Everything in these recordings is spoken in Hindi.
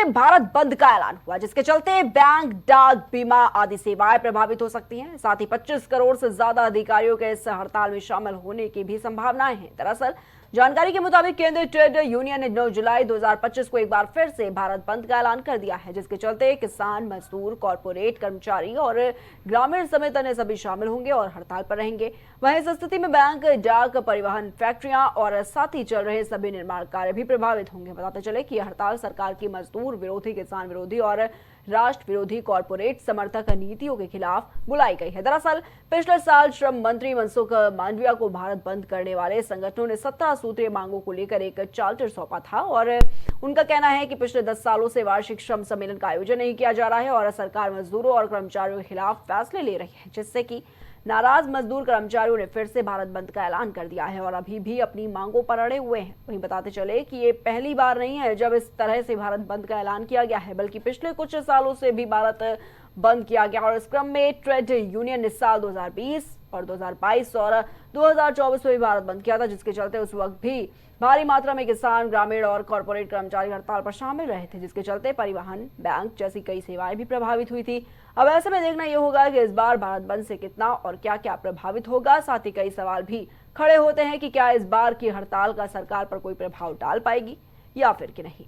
में भारत बंद का ऐलान हुआ, जिसके चलते बैंक, डाक, बीमा आदि सेवाएं प्रभावित हो सकती हैं। साथ ही 25 करोड़ से ज्यादा अधिकारियों के इस हड़ताल में शामिल होने की भी संभावनाएं हैं। दरअसल जानकारी के मुताबिक केंद्रीय ट्रेड यूनियन ने 9 जुलाई 2025 को एक बार फिर से भारत बंद का ऐलान कर दिया है, जिसके चलते किसान, मजदूर, कॉरपोरेट कर्मचारी और ग्रामीण समेत अन्य सभी शामिल होंगे और हड़ताल पर रहेंगे। वहीं इस स्थिति में बैंक, डाक, परिवहन, फैक्ट्रियां और साथ ही चल रहे सभी निर्माण कार्य भी प्रभावित होंगे। बताते चले कि यह हड़ताल सरकार की मजदूर विरोधी, किसान विरोधी और राष्ट्र विरोधी कॉरपोरेट समर्थक नीतियों के खिलाफ बुलाई गई है। दरअसल पिछले साल श्रम मंत्री मनसुख मांडविया को भारत बंद करने वाले संगठनों ने 17 सूत्रीय मांगों को लेकर एक चार्टर सौंपा था और उनका कहना है कि पिछले 10 सालों से वार्षिक श्रम सम्मेलन का आयोजन नहीं किया जा रहा है और सरकार मजदूरों और कर्मचारियों के खिलाफ फैसले ले रही है, जिससे कि नाराज मजदूर कर्मचारियों ने फिर से भारत बंद का ऐलान कर दिया है और अभी भी अपनी मांगों पर अड़े हुए हैं। वहीं बताते चले कि ये पहली बार नहीं है जब इस तरह से भारत बंद का ऐलान किया गया है, बल्कि पिछले कुछ सालों से भी भारत बंद किया गया और इस क्रम में ट्रेड यूनियन ने साल 2020 और 2022 और 2024 में भी भारत बंद किया था, जिसके चलते उस वक्त भी भारी मात्रा में किसान, ग्रामीण और कॉरपोरेट कर्मचारी हड़ताल पर शामिल रहे थे, जिसके चलते परिवहन, बैंक जैसी कई सेवाएं भी प्रभावित हुई थी। अब ऐसे में देखना यह होगा कि इस बार भारत बंद से कितना और क्या क्या प्रभावित होगा। साथ ही कई सवाल भी खड़े होते हैं कि क्या इस बार की हड़ताल का सरकार पर कोई प्रभाव डाल पाएगी या फिर कि नहीं।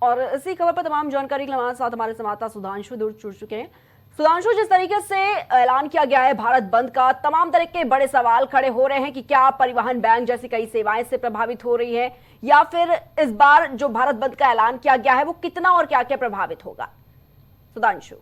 और इसी खबर पर तमाम जानकारी के लिए हमारे साथ हमारे संवाददाता सुधांशु जुड़ चुके हैं। सुधांशु, जिस तरीके से ऐलान किया गया है भारत बंद का, तमाम तरह के बड़े सवाल खड़े हो रहे हैं कि क्या परिवहन, बैंक जैसी कई सेवाएं से प्रभावित हो रही है या फिर इस बार जो भारत बंद का ऐलान किया गया है वो कितना और क्या क्या प्रभावित होगा। सुधांशु,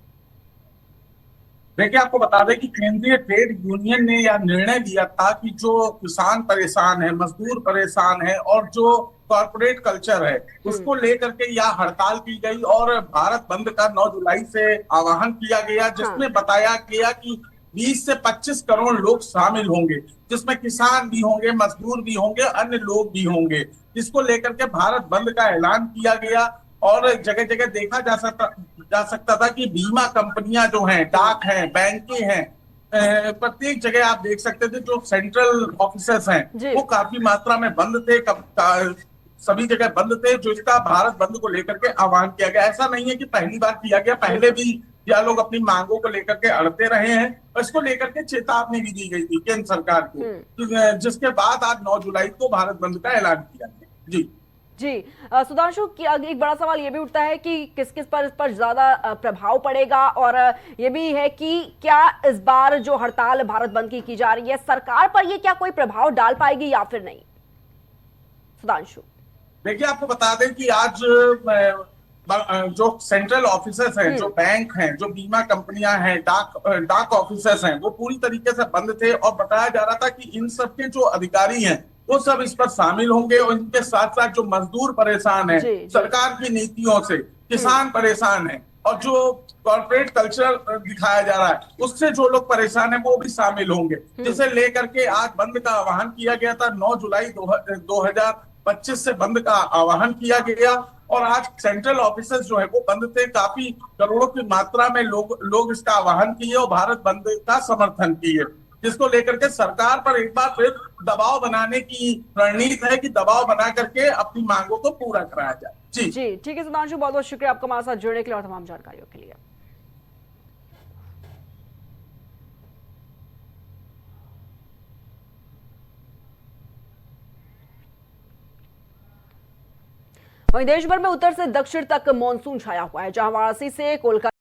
देखिए, आपको बता दें कि केंद्रीय ट्रेड यूनियन ने यह निर्णय लिया था कि जो किसान परेशान है, मजदूर परेशान है और जो कॉर्पोरेट कल्चर है उसको लेकर के यह हड़ताल की गई और भारत बंद का 9 जुलाई से आह्वान किया गया, जिसमें बताया गया कि 20 से 25 करोड़ लोग शामिल होंगे, जिसमें किसान भी होंगे, मजदूर भी होंगे, अन्य लोग भी होंगे, जिसको लेकर के भारत बंद का ऐलान किया गया। और जगह जगह देखा जा सकता था कि बीमा कंपनियां जो हैं, डाक हैं, बैंकें हैं, प्रत्येक जगह आप देख सकते थे जो सेंट्रल ऑफिसर्स हैं वो काफी मात्रा में बंद थे, सभी जगह बंद थे, जो इसका भारत बंद को लेकर के आह्वान किया गया। ऐसा नहीं है कि पहली बार किया गया, पहले भी यह लोग अपनी मांगों को लेकर के अड़ते रहे हैं और इसको लेकर के चेतावनी भी दी गई थी केंद्र सरकार को, जिसके बाद आज 9 जुलाई को भारत बंद का ऐलान किया गया। जी जी सुधांशु, एक बड़ा सवाल ये भी उठता है कि किस किस पर इस पर ज्यादा प्रभाव पड़ेगा और ये भी है कि क्या इस बार जो हड़ताल भारत बंद की जा रही है, सरकार पर ये क्या कोई प्रभाव डाल पाएगी या फिर नहीं। सुधांशु, देखिए, आपको बता दें कि आज जो सेंट्रल ऑफिसर्स हैं, जो बैंक हैं, जो बीमा कंपनियां हैं, डाक ऑफिसर्स हैं, वो पूरी तरीके से बंद थे और बताया जा रहा था कि इन सबके जो अधिकारी हैं वो सब इस पर शामिल होंगे और इनके साथ साथ जो मजदूर परेशान है सरकार की नीतियों से, किसान परेशान है और जो कॉर्पोरेट कल्चर दिखाया जा रहा है उससे जो लोग परेशान है वो भी शामिल होंगे, जिसे लेकर के आज बंद का आह्वान किया गया था। 9 जुलाई 2025 से बंद का आह्वान किया गया और आज सेंट्रल ऑफिसर्स जो है वो बंद थे, काफी करोड़ों की मात्रा में लोग इसका आह्वान किए और भारत बंद का समर्थन किए, जिसको लेकर के सरकार पर एक बार फिर दबाव बनाने की रणनीति है कि दबाव बना करके अपनी मांगों को पूरा कराया जाए। जी ठीक है सुधांशु, बहुत बहुत शुक्रिया आपका हमारे साथ जुड़ने के लिए और तमाम जानकारियों के लिए। वहीं देश भर में उत्तर से दक्षिण तक मानसून छाया हुआ है, जहां वाराणसी से कोलकाता